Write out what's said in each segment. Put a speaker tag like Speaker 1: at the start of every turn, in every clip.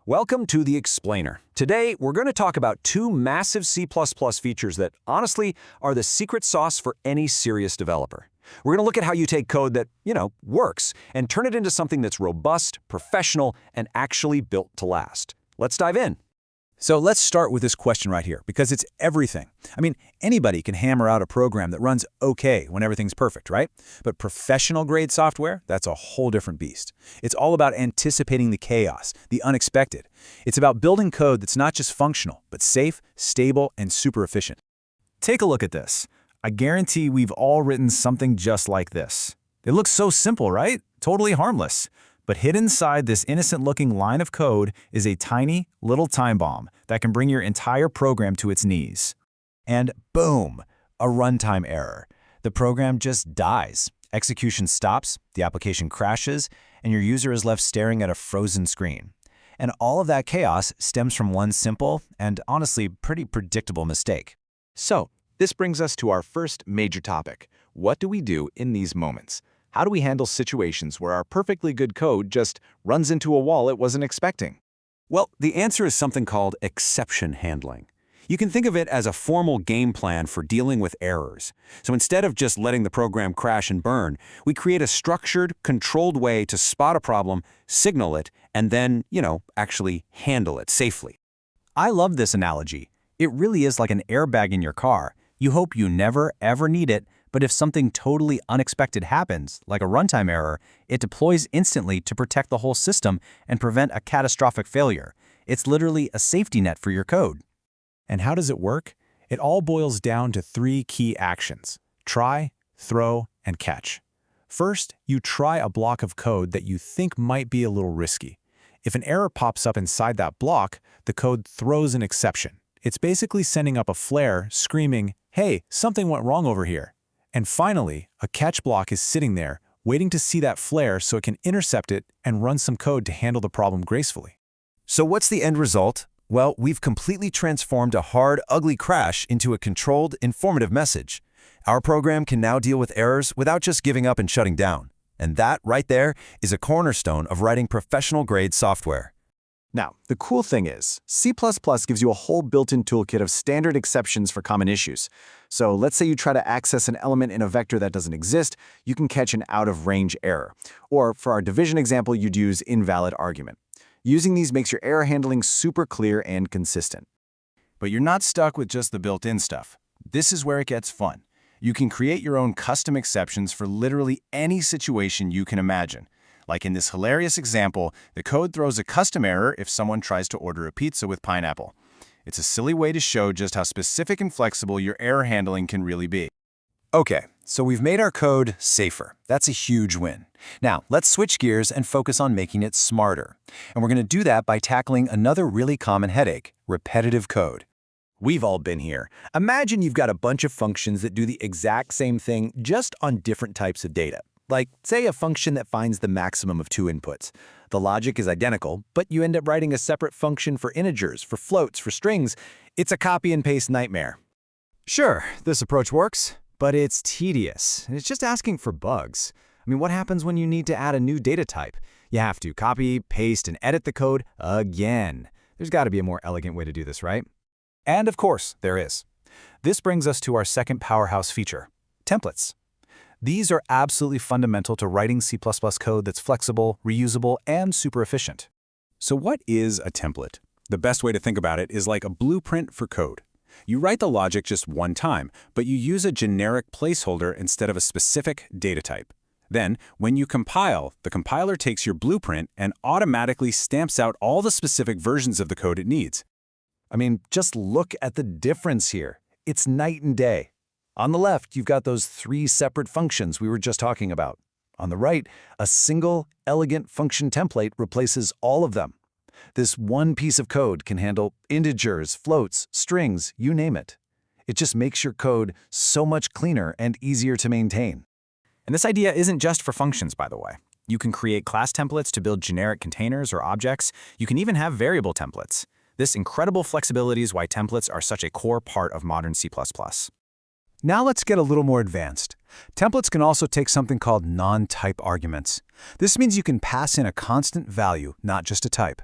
Speaker 1: Welcome to the Explainer. Today, we're going to talk about two massive C++ features that, honestly, are the secret sauce for any serious developer. We're going to look at how you take code that, works, and turn it into something that's robust, professional, and actually built to last. Let's dive in.
Speaker 2: So let's start with this question right here, because it's everything. Anybody can hammer out a program that runs okay when everything's perfect, right? But professional-grade software, that's a whole different beast. It's all about anticipating the chaos, the unexpected. It's about building code that's not just functional, but safe, stable, and super efficient.
Speaker 3: Take a look at this. I guarantee we've all written something just like this. It looks so simple, right? Totally harmless. But hidden inside this innocent-looking line of code is a tiny, little time bomb that can bring your entire program to its knees. And boom, a runtime error. The program just dies. Execution stops, the application crashes, and your user is left staring at a frozen screen. And all of that chaos stems from one simple and honestly pretty predictable mistake.
Speaker 4: So, this brings us to our first major topic. What do we do in these moments? How do we handle situations where our perfectly good code just runs into a wall it wasn't expecting?
Speaker 1: Well, the answer is something called exception handling. You can think of it as a formal game plan for dealing with errors. So instead of just letting the program crash and burn, we create a structured, controlled way to spot a problem, signal it, and then, actually handle it safely.
Speaker 3: I love this analogy. It really is like an airbag in your car. You hope you never, ever need it, but if something totally unexpected happens, like a runtime error, it deploys instantly to protect the whole system and prevent a catastrophic failure. It's literally a safety net for your code.
Speaker 2: And how does it work? It all boils down to three key actions: try, throw, and catch. First, you try a block of code that you think might be a little risky. If an error pops up inside that block, the code throws an exception. It's basically sending up a flare, screaming, "Hey, something went wrong over here." And finally, a catch block is sitting there, waiting to see that flare so it can intercept it and run some code to handle the problem gracefully.
Speaker 5: So what's the end result? Well, we've completely transformed a hard, ugly crash into a controlled, informative message. Our program can now deal with errors without just giving up and shutting down. And that, right there, is a cornerstone of writing professional-grade software.
Speaker 4: Now, the cool thing is, C++ gives you a whole built-in toolkit of standard exceptions for common issues. So let's say you try to access an element in a vector that doesn't exist, you can catch an out-of-range error. Or for our division example, you'd use invalid argument. Using these makes your error handling super clear and consistent.
Speaker 3: But you're not stuck with just the built-in stuff. This is where it gets fun. You can create your own custom exceptions for literally any situation you can imagine. Like in this hilarious example, the code throws a custom error if someone tries to order a pizza with pineapple. It's a silly way to show just how specific and flexible your error handling can really be.
Speaker 5: Okay, so we've made our code safer. That's a huge win. Now, let's switch gears and focus on making it smarter. And we're going to do that by tackling another really common headache: repetitive code.
Speaker 2: We've all been here. Imagine you've got a bunch of functions that do the exact same thing just on different types of data. Like, say, a function that finds the maximum of 2 inputs. The logic is identical, but you end up writing a separate function for integers, for floats, for strings. It's a copy-and-paste nightmare.
Speaker 6: Sure, this approach works, but it's tedious, and it's just asking for bugs. What happens when you need to add a new data type? You have to copy, paste, and edit the code again. There's got to be a more elegant way to do this, right?
Speaker 2: And of course, there is. This brings us to our second powerhouse feature: templates. These are absolutely fundamental to writing C++ code that's flexible, reusable, and super efficient.
Speaker 1: So what is a template? The best way to think about it is like a blueprint for code. You write the logic just one time, but you use a generic placeholder instead of a specific data type. Then, when you compile, the compiler takes your blueprint and automatically stamps out all the specific versions of the code it needs.
Speaker 2: Just look at the difference here. It's night and day. On the left, you've got those 3 separate functions we were just talking about. On the right, a single, elegant function template replaces all of them. This one piece of code can handle integers, floats, strings, you name it. It just makes your code so much cleaner and easier to maintain.
Speaker 3: And this idea isn't just for functions, by the way. You can create class templates to build generic containers or objects. You can even have variable templates. This incredible flexibility is why templates are such a core part of modern C++.
Speaker 2: Now let's get a little more advanced. Templates can also take something called non-type arguments. This means you can pass in a constant value, not just a type.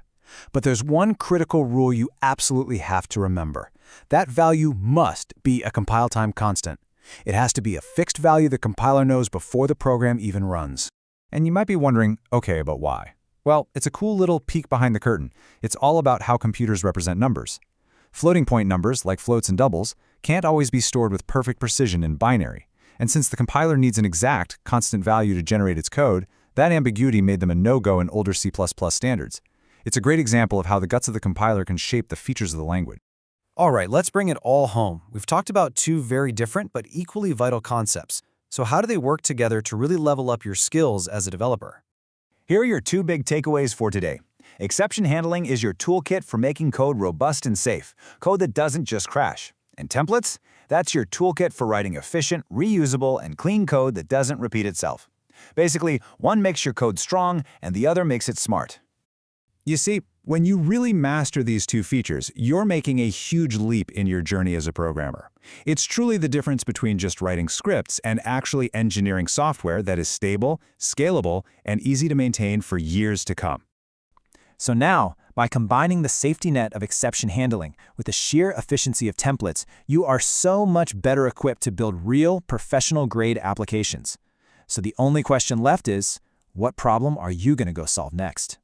Speaker 2: But there's one critical rule you absolutely have to remember. That value must be a compile time constant. It has to be a fixed value the compiler knows before the program even runs.
Speaker 3: And you might be wondering, okay, but why? Well, it's a cool little peek behind the curtain. It's all about how computers represent numbers. Floating point numbers, like floats and doubles, can't always be stored with perfect precision in binary. And since the compiler needs an exact, constant value to generate its code, that ambiguity made them a no-go in older C++ standards. It's a great example of how the guts of the compiler can shape the features of the language.
Speaker 2: All right, let's bring it all home. We've talked about two very different but equally vital concepts. So how do they work together to really level up your skills as a developer?
Speaker 3: Here are your two big takeaways for today. Exception handling is your toolkit for making code robust and safe, code that doesn't just crash. And templates? That's your toolkit for writing efficient, reusable, and clean code that doesn't repeat itself. Basically, one makes your code strong and the other makes it smart. You see, when you really master these two features, you're making a huge leap in your journey as a programmer. It's truly the difference between just writing scripts and actually engineering software that is stable, scalable, and easy to maintain for years to come.
Speaker 6: So now, by combining the safety net of exception handling with the sheer efficiency of templates, you are so much better equipped to build real, professional-grade applications. So the only question left is, what problem are you going to go solve next?